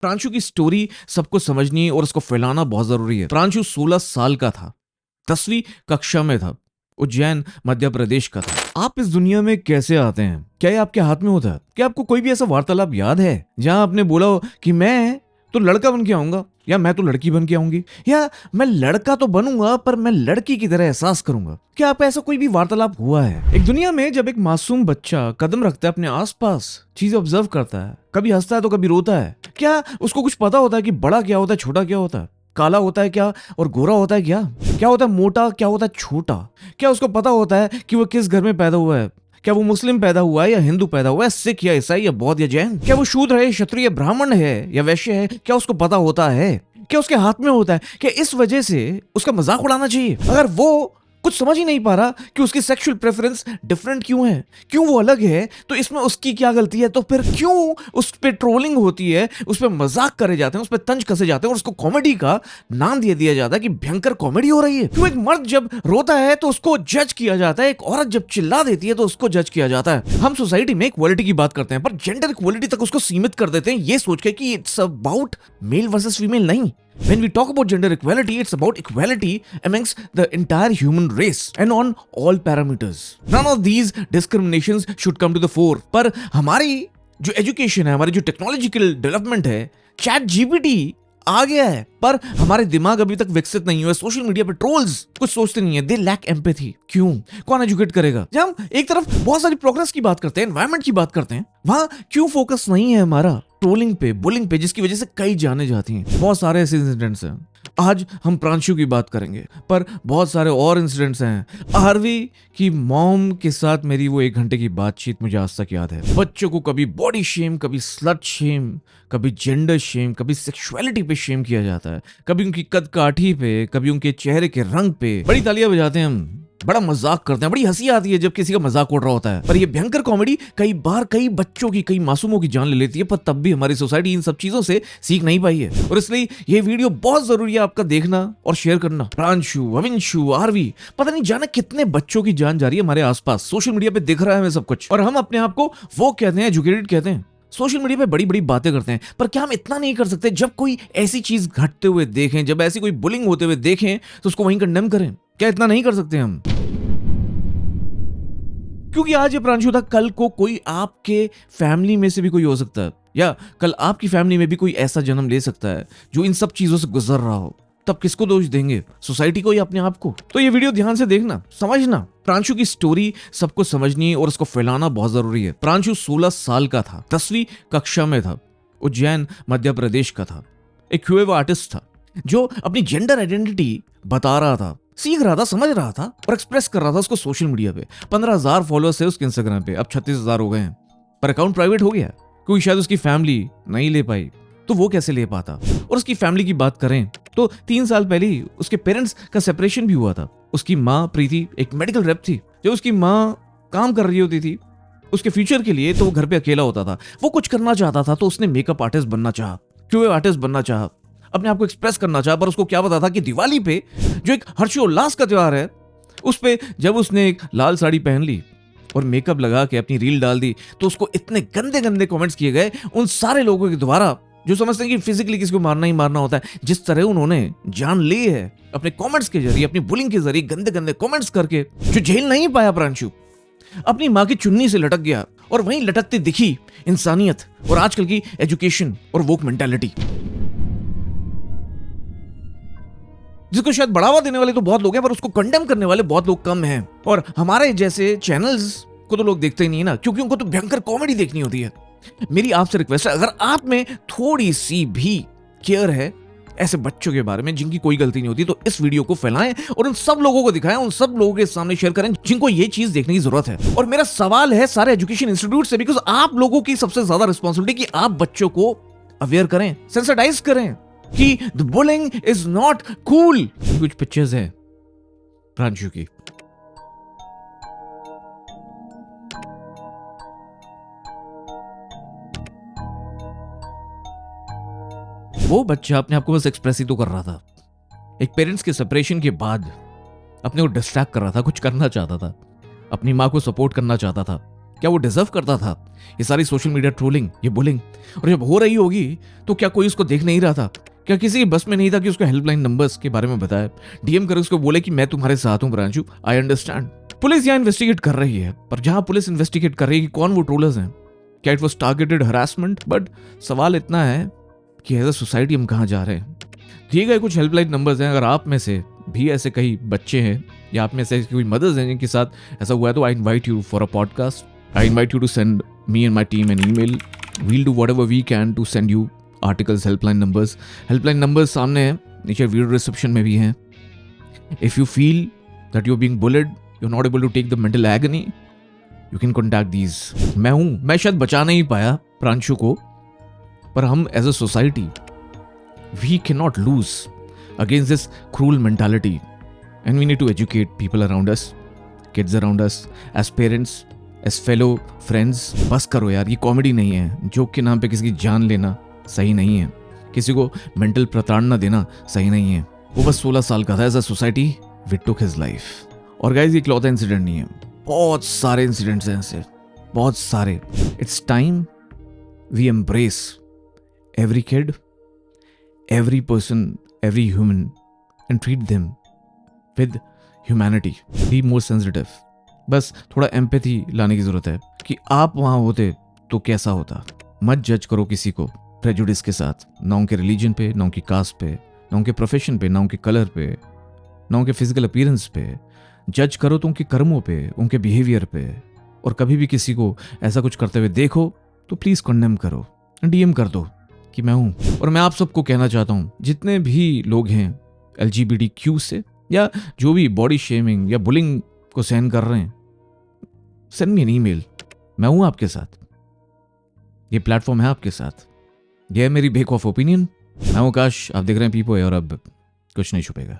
प्रांशु की स्टोरी सबको समझनी और उसको फैलाना बहुत जरूरी है। प्रांशु 16 साल का था, 10वीं कक्षा में था, उज्जैन मध्य प्रदेश का था। आप इस दुनिया में कैसे आते हैं, क्या ये आपके हाथ में होता है? क्या आपको कोई भी ऐसा वार्तालाप याद है जहां आपने बोला हो कि मैं तो लड़का बन के आऊंगा, या मैं तो लड़की बन के आऊंगी, या मैं लड़का तो बनूंगा पर मैं लड़की की तरह एहसास करूंगा? क्या आप ऐसा कोई भी वार्तालाप हुआ है? एक दुनिया में जब एक मासूम बच्चा कदम रखता है अपने आसपास, चीजें ऑब्जर्व करता है, कभी हंसता है तो कभी रोता है, क्या उसको कुछ पता होता है कि बड़ा क्या होता है, छोटा क्या होता है, काला होता है क्या और गोरा होता है क्या, क्या होता है मोटा, क्या होता है छोटा? क्या उसको पता होता है कि वो किस घर में पैदा हुआ है? क्या वो मुस्लिम पैदा हुआ है या हिंदू पैदा हुआ है, सिख या ईसाई या बौद्ध या जैन? क्या वो शूद्र है, क्षत्रिय, ब्राह्मण है या वैश्य है? क्या उसको पता होता है? क्या उसके हाथ में होता है? क्या इस वजह से उसका मजाक उड़ाना चाहिए? अगर वो कुछ समझ ही नहीं पा रहा कि उसकी सेक्सुअल प्रेफरेंस डिफरेंट क्यों है, क्यों वो अलग है, तो इसमें उसकी क्या गलती है? तो फिर क्यों उस पे ट्रोलिंग होती है, उस पे मजाक करे जाते हैं, उस पे तंज कसे जाते हैं और उसको कॉमेडी का नाम दे दिया जाता है कि भयंकर कॉमेडी हो रही है? क्यों एक मर्द जब रोता है तो उसको जज किया जाता है, एक औरत जब चिल्ला देती है तो उसको जज किया जाता है? हम सोसाइटी में इक्वालिटी की बात करते हैं पर जेंडर इक्वालिटी तक उसको सीमित कर देते हैं, ये सोच के कि it's about male versus female. नहीं, when we talk about gender equality, it's about equality amongst the entire human race and on all parameters. None of these discriminations should come to the fore. पर हमारी जो education है, हमारी जो technological development है, chat GPT आ गया है पर हमारे दिमाग अभी तक विकसित नहीं हुए। सोशल मीडिया पे ट्रोल्स कुछ सोचते नहीं है, दे लैक एम्पैथी। क्यों? कौन एजुकेट करेगा? जब हम एक तरफ बहुत सारी प्रोग्रेस की बात करते हैं, एनवायरनमेंट की बात करते हैं, वहां क्यों फोकस नहीं है हमारा ट्रोलिंग पे, बुलिंग पे, जिसकी वजह से कई जाने जाती हैं? बहुत सारे ऐसे इंसिडेंट्स हैं। आज हम प्रांशु की बात करेंगे पर बहुत सारे और इंसिडेंट्स हैं। आरवी की मॉम के साथ मेरी वो 1 घंटे की बातचीत मुझे आज तक याद है। बच्चों को कभी बॉडी शेम, कभी स्लट शेम, कभी जेंडर शेम, कभी सेक्सुअलिटी पे शेम किया जाता है, कभी उनकी कद काठी पे, कभी उनके चेहरे के रंग पे। बड़ी तालियां बजाते हैं हम, बड़ा मजाक करते हैं, बड़ी हंसी आती है जब किसी का मजाक उड़ रहा होता है। पर ये भयंकर कॉमेडी कई बार कई बच्चों की, कई मासूमों की जान ले लेती है, पर तब भी हमारी सोसाइटी इन सब चीजों से सीख नहीं पाई है और इसलिए ये वीडियो बहुत जरूरी है आपका देखना और शेयर करना। प्रांशु, अविंशु, आरवी, पता नहीं जाना कितने बच्चों की जान जा रही है हमारे आसपास। सोशल मीडिया पे दिख रहा है हमें सब कुछ और हम अपने आप को वो कहते हैं, एजुकेटेड कहते हैं। सोशल मीडिया पे बड़ी बड़ी बातें करते हैं पर क्या हम इतना नहीं कर सकते जब कोई ऐसी चीज घटते हुए देखें, जब ऐसी कोई बुलिंग होते हुए देखें तो उसको वहीं कंडेम करें? क्या इतना नहीं कर सकते हम? क्योंकि आज ये प्रांशु था, कल को कोई आपके फैमिली में से भी कोई हो सकता है, या कल आपकी फैमिली में भी कोई ऐसा जन्म ले सकता है जो इन सब चीजों से गुजर रहा हो। तब किसको दोष देंगे, सोसाइटी को या अपने आप को? तो ये वीडियो ध्यान से देखना, समझना। प्रांशु की स्टोरी सबको समझनी और उसको फैलाना बहुत जरूरी है। प्रांशु 16 साल का था, 10वीं कक्षा में था, उज्जैन मध्य प्रदेश का था। एक क्यूएव आर्टिस्ट था जो अपनी जेंडर आइडेंटिटी बता रहा था, सीख रहा था, समझ रहा था और एक्सप्रेस कर रहा था उसको सोशल मीडिया पे। 15,000 फॉलोअर्स है उसके इंस्टाग्राम पे, अब 36,000 हो गए हैं, पर अकाउंट प्राइवेट हो गया क्योंकि शायद उसकी फैमिली नहीं ले पाई। तो वो कैसे ले पाता? और उसकी फैमिली की बात करें तो 3 साल पहले ही उसके पेरेंट्स का सेपरेशन भी हुआ था। उसकी माँ प्रीति एक मेडिकल रेप थी। जब उसकी माँ काम कर रही होती थी उसके फ्यूचर के लिए तो वो घर पे अकेला होता था। वो कुछ करना चाहता था तो उसने मेकअप आर्टिस्ट बनना चाहा, क्यूए आर्टिस्ट बनना चाहा, अपने आप को एक्सप्रेस करना चाहा। पर उसको क्या पता था कि दिवाली पे, जो एक हर्षोल्लास का त्योहार है, उस पे जब उसने एक लाल साड़ी पहन ली और मेकअप लगा के अपनी रील डाल दी तो उसको इतने गंदे गंदे कमेंट्स किए गए उन सारे लोगों के द्वारा जो समझते हैं कि फिजिकली किसी को मारना ही मारना होता है। जिस तरह उन्होंने जान ली है अपने कमेंट्स के जरिए, अपनी बुलिंग के जरिए, गंदे गंदे कमेंट्स करके, जो झेल नहीं पाया प्रांशु, अपनी माँ की चुन्नी से लटक गया और वहीं लटकती दिखी इंसानियत और आजकल की एजुकेशन और वोक मेंटालिटी, जिसको शायद बढ़ावा देने वाले तो बहुत लोग हैं पर उसको कंडेम करने वाले बहुत लोग कम हैं। और हमारे जैसे चैनल्स को तो लोग देखते ही नहीं ना, क्योंकि उनको तो भयंकर कॉमेडी देखनी होती है। मेरी आपसे रिक्वेस्ट है, अगर आप में थोड़ी सी भी केयर है ऐसे बच्चों के बारे में जिनकी कोई गलती नहीं होती, तो इस वीडियो को फैलाएं और उन सब लोगों को दिखाएं, उन सब लोगों के सामने शेयर करें जिनको ये चीज देखने की जरूरत है। और मेरा सवाल है सारे एजुकेशन इंस्टीट्यूट से, बिकॉज आप लोगों की सबसे ज्यादा रिस्पॉन्सिबिलिटी कि आप बच्चों को अवेयर करें, सेंसिटाइज करें कि the bullying is not cool. कुछ पिक्चर्स है प्रांशु की। वो बच्चा अपने आप को बस एक्सप्रेस ही तो कर रहा था। एक पेरेंट्स के सेपरेशन के बाद अपने को डिस्ट्रैक्ट कर रहा था, कुछ करना चाहता था, अपनी माँ को सपोर्ट करना चाहता था, क्या वो डिजर्व करता था ये सारी सोशल मीडिया ट्रोलिंग, ये बुलिंग? और जब हो रही होगी तो क्या कोई उसको देख नहीं रहा था? क्या किसी की बस में नहीं था कि उसको हेल्पलाइन नंबर्स के बारे में बताए, डीएम करे, उसको बोले कि मैं तुम्हारे साथ हूं प्रांशु, आई अंडरस्टैंड? पुलिस यहाँ इन्वेस्टिगेट कर रही है, पर जहां पुलिस इन्वेस्टिगेट कर रही है कि कौन वो ट्रोलर्स हैं, क्या it was targeted harassment? But सवाल इतना है कि एज अ सोसाइटी हम कहाँ जा रहे हैं? दिए गए कुछ हेल्पलाइन नंबर्स हैं, अगर आप में से भी ऐसे कई बच्चे हैं या आप में से कोई मदर्स हैं जिनके साथ ऐसा हुआ है, तो I invite you for a podcast. I invite you to send me and my team an email. We'll do whatever we can to send you articles, helpline numbers. Helpline numbers सामने हैं, नीचे वीडियो डिस्क्रिप्शन में भी हैं। If you feel that you are being bullied, you are not able to take the mental agony, you can contact these. मैं शायद बचा नहीं पाया प्रांशु को, पर हम as a society we can not lose against this cruel mentality and we need to educate people around us, kids around us, as parents, as fellow friends. बस करो यार, ये कॉमेडी नहीं है। जोक के नाम पे किसी की जान लेना सही नहीं है, किसी को मेंटल प्रताड़ना देना सही नहीं है। वो बस 16 साल का था। As a society we took his life. और गाइस, ये इकलौता इंसिडेंट नहीं है, बहुत सारे इंसिडेंट्स हैं ऐसे, बहुत सारे। It's time we embrace every kid, every person, every human and treat them with humanity. Be more sensitive. बस थोड़ा एम्पैथी लाने की जरूरत है कि आप वहां होते तो कैसा होता। मत जज करो किसी को प्रेजुडिस के साथ, ना उनके रिलीजन पे, ना उनकी कास्ट पे, ना उनके प्रोफेशन पे, ना उनके कलर पे, ना उनके फिजिकल अपीयरेंस पे। जज करो तो उनके कर्मों पे, उनके बिहेवियर पे। और कभी भी किसी को ऐसा कुछ करते हुए देखो तो प्लीज कंडेम करो, डीएम कर दो कि मैं हूं। और मैं आप सबको कहना चाहता हूं, जितने भी लोग हैं LGBTQ से या जो भी बॉडी शेमिंग या बुलिंग को सहन कर रहे हैं, सेंड मी एन ईमेल। मैं हूं आपके साथ, ये प्लेटफॉर्म है आपके साथ, यह है मेरी बेक ऑफ ओपिनियन। मैं हूं आकाश, आप देख रहे हैं पीपो, और अब कुछ नहीं छुपेगा।